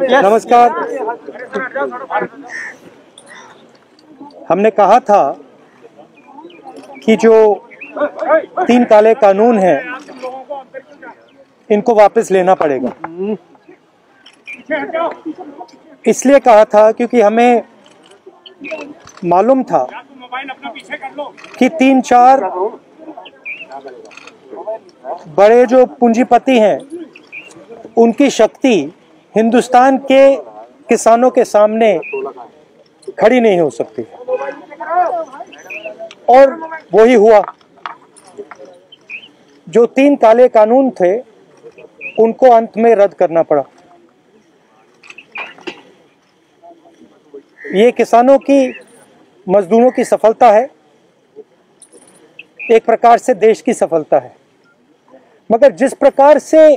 नमस्कार। हमने कहा था कि जो 3 काले कानून हैं इनको वापस लेना पड़ेगा। इसलिए कहा था क्योंकि हमें मालूम था कि 3-4 बड़े जो पूंजीपति हैं उनकी शक्ति हिंदुस्तान के किसानों के सामने खड़ी नहीं हो सकती, और वही हुआ। जो 3 काले कानून थे उनको अंत में रद्द करना पड़ा। ये किसानों की, मजदूरों की सफलता है, एक प्रकार से देश की सफलता है। मगर जिस प्रकार से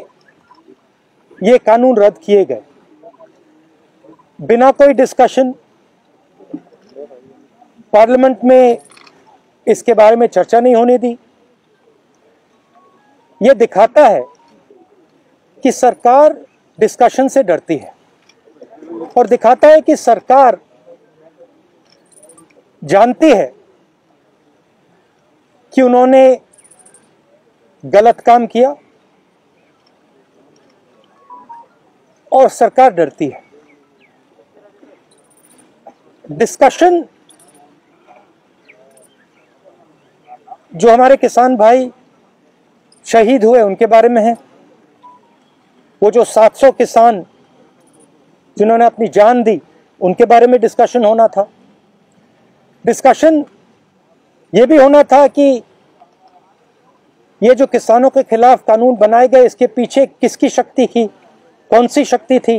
ये कानून रद्द किए गए, बिना कोई डिस्कशन, पार्लियामेंट में इसके बारे में चर्चा नहीं होने दी, ये दिखाता है कि सरकार डिस्कशन से डरती है, और दिखाता है कि सरकार जानती है कि उन्होंने गलत काम किया, और सरकार डरती है। डिस्कशन जो हमारे किसान भाई शहीद हुए उनके बारे में है, वो जो 700 किसान जिन्होंने अपनी जान दी उनके बारे में डिस्कशन होना था। डिस्कशन ये भी होना था कि ये जो किसानों के खिलाफ कानून बनाए गए, इसके पीछे किसकी शक्ति थी, कौन सी शक्ति थी,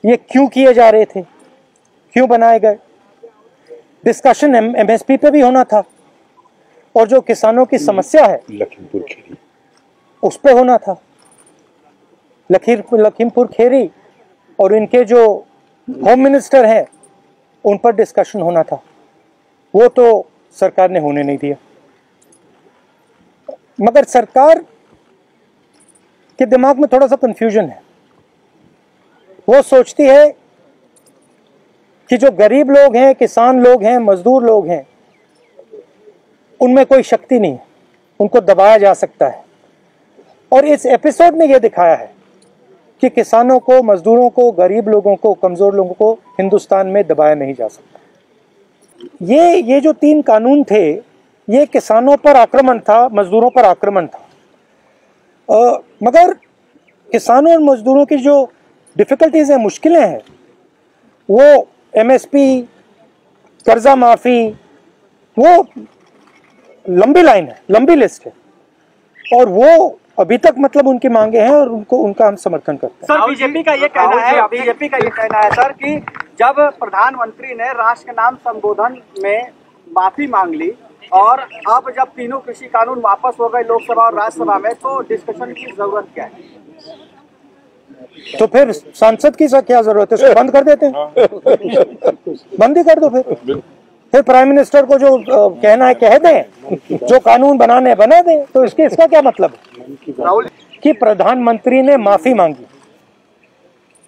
ये क्यों किए जा रहे थे, क्यों बनाए गए। डिस्कशन एमएसपी पे भी होना था, और जो किसानों की समस्या है लखीमपुर खेरी, उस पे होना था। लखीमपुर खेरी और इनके जो होम मिनिस्टर हैं उन पर डिस्कशन होना था, वो तो सरकार ने होने नहीं दिया। मगर सरकार के दिमाग में थोड़ा सा कंफ्यूजन है। वो सोचती है कि जो गरीब लोग हैं, किसान लोग हैं, मजदूर लोग हैं, उनमें कोई शक्ति नहीं है, उनको दबाया जा सकता है। और इस एपिसोड ने यह दिखाया है कि किसानों को, मजदूरों को, गरीब लोगों को, कमजोर लोगों को हिंदुस्तान में दबाया नहीं जा सकता। ये जो 3 कानून थे, ये किसानों पर आक्रमण था, मजदूरों पर आक्रमण था। मगर किसानों और मजदूरों की जो डिफिकल्टीज हैं, मुश्किलें हैं, वो एमएसपी, कर्जा माफी, वो लंबी लाइन है, लंबी लिस्ट है, और वो अभी तक मतलब उनकी मांगे हैं, और उनका हम समर्थन करते हैं। सर, बीजेपी का ये कहना है सर कि जब प्रधानमंत्री ने राष्ट्र के नाम संबोधन में माफी मांग ली, और अब जब तीनों कृषि कानून वापस हो गए लोकसभा और राज्यसभा में, तो डिस्कशन की जरूरत क्या है? तो फिर सांसद की क्या जरूरत है? उसको बंद कर देते हैं, बंद ही कर दो। फिर प्राइम मिनिस्टर को जो कहना है कह दें, जो कानून बनाने बना दें। तो इसका क्या मतलब है कि प्रधानमंत्री ने माफी मांगी?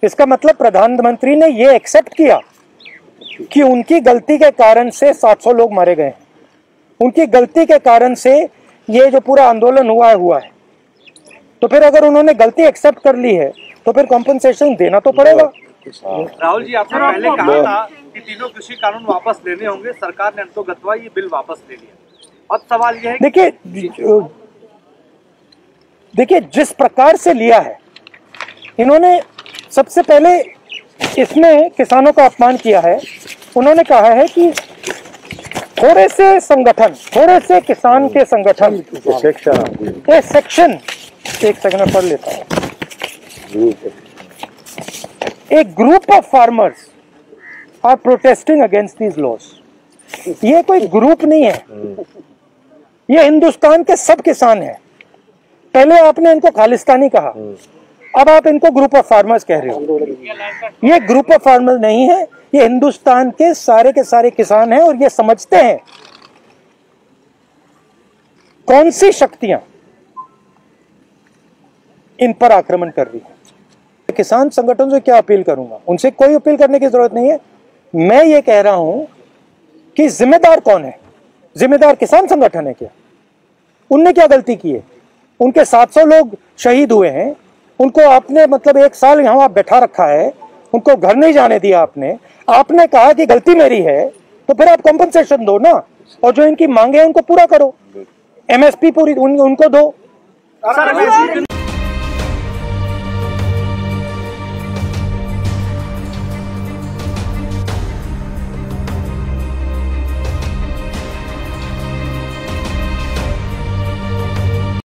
इसका मतलब प्रधानमंत्री ने ये एक्सेप्ट किया कि उनकी गलती के कारण से 700 लोग मारे गए, उनकी गलती के कारण से ये जो पूरा आंदोलन हुआ है। तो फिर अगर उन्होंने गलती एक्सेप्ट कर ली है तो फिर कॉम्पनसेशन देना तो पड़ेगा। राहुल जी, आपने पहले कहा था कि तीनों कृषि कानून वापस लेने होंगे, सरकार ने अंतोगत्वा ये बिल वापस ले लिया। अब सवाल यह है, देखिए जिस प्रकार से लिया है इन्होंने, सबसे पहले इसमें किसानों का अपमान किया है। उन्होंने कहा है कि थोड़े से संगठन, थोड़े से किसान के संगठन, ये सेक्शन, एक सेकंड में पढ़ लेता हूं। A group of farmers are protesting against these laws। ये कोई ग्रुप नहीं है, ये हिंदुस्तान के सब किसान हैं। पहले आपने इनको खालिस्तानी कहा, अब आप इनको ग्रुप ऑफ फार्मर्स कह रहे हो। ये ग्रुप ऑफ फार्मर्स नहीं है, ये हिंदुस्तान के सारे किसान हैं, और ये समझते हैं कौन सी शक्तियां इन पर आक्रमण कर रही है। किसान संगठन से क्या अपील करूंगा? उनसे कोई अपील करने की जरूरत नहीं है। मैं ये कह रहा हूं कि जिम्मेदार कौन है? जिम्मेदार किसान संगठन है क्या? उनने क्या गलती की है? उनके 700 लोग शहीद हुए हैं, उनको आपने मतलब 1 साल यहां आप बैठा रखा है, उनको घर नहीं जाने दिया आपने कहा कि गलती मेरी है, तो फिर आप कंपनसेशन दो ना, और जो इनकी मांगे हैं उनको पूरा करो, MSP पूरी उनको दो।